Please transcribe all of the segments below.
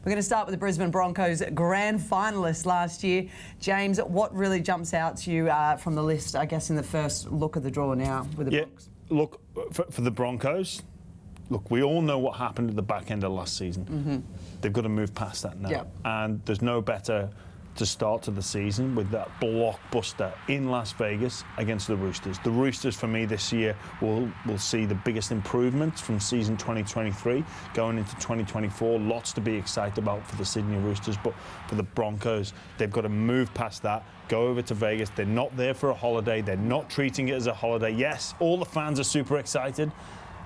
We're going to start with the Brisbane Broncos grand finalists last year. James, what really jumps out to you from the list, I guess, in the first look of the draw now with the Broncos? Look, for the Broncos, look, we all know what happened at the back end of last season. They've got to move past that now. And there's no better to start to the season with that blockbuster in Las Vegas against the Roosters. The Roosters, for me, this year will see the biggest improvements from season 2023 going into 2024. Lots to be excited about for the Sydney Roosters, but for the Broncos, they've got to move past that, go over to Vegas. They're not there for a holiday. They're not treating it as a holiday. Yes, all the fans are super excited,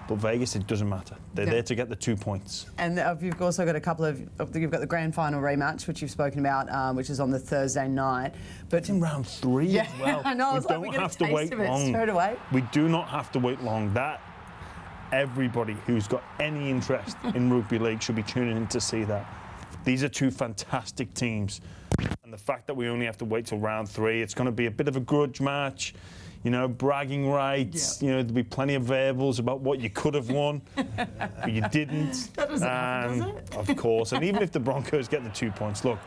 but Vegas, it doesn't matter. They're there to get the 2 points. And you've also got a couple of, you've got the grand final rematch, which you've spoken about, which is on the Thursday night. But it's in round 3 as well. I know. We don't have to wait long. Straight away. We do not have to wait long. That everybody who's got any interest in rugby league should be tuning in to see that. These are two fantastic teams. And the fact that we only have to wait till round 3, it's going to be a bit of a grudge match. You know, bragging rights, you know, there'll be plenty of variables about what you could have won, but you didn't. That doesn't happen, does it? Of course. And even if the Broncos get the 2 points, look,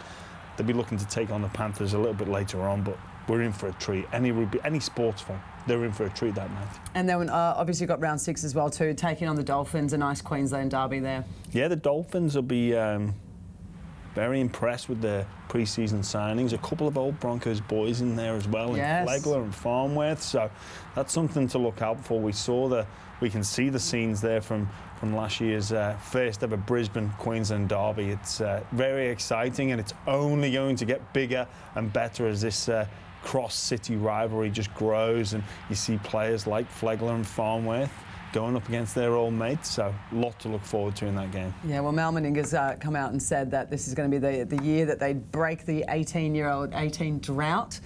they'll be looking to take on the Panthers a little bit later on, but we're in for a treat. Any sports fan, they're in for a treat that night. And then obviously you've got round 6 as well too, taking on the Dolphins, a nice Queensland derby there. Yeah, the Dolphins will be very impressed with the pre-season signings. A couple of old Broncos boys in there as well, and Flegler and Farnworth. So that's something to look out for. We can see the scenes there from last year's first ever Brisbane Queensland derby. It's very exciting, and it's only going to get bigger and better as this cross-city rivalry just grows, and you see players like Flegler and Farnworth going up against their old mates, so a lot to look forward to in that game. Yeah, well, Mal Meninga's come out and said that this is going to be the year that they break the 18 drought.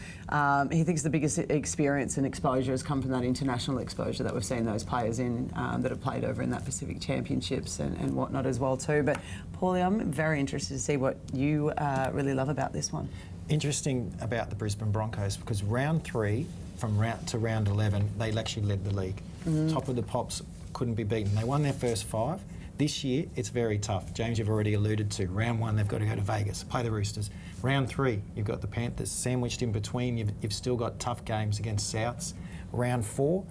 He thinks the biggest experience and exposure has come from that international exposure that we've seen those players in that have played over in that Pacific Championships and whatnot as well too. But Paulie, I'm very interested to see what you really love about this one. Interesting about the Brisbane Broncos, because round 3 from round 11, they actually led the league. Top of the pops, couldn't be beaten. They won their first 5. This year, it's very tough. James, you've already alluded to. Round 1, they've got to go to Vegas, play the Roosters. Round 3, you've got the Panthers sandwiched in between. You've still got tough games against Souths. Round 4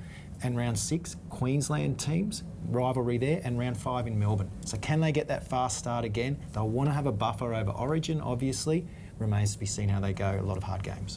and round 6, Queensland teams, rivalry there, and round 5 in Melbourne. So can they get that fast start again? They'll want to have a buffer over Origin, obviously. Remains to be seen how they go. A lot of hard games.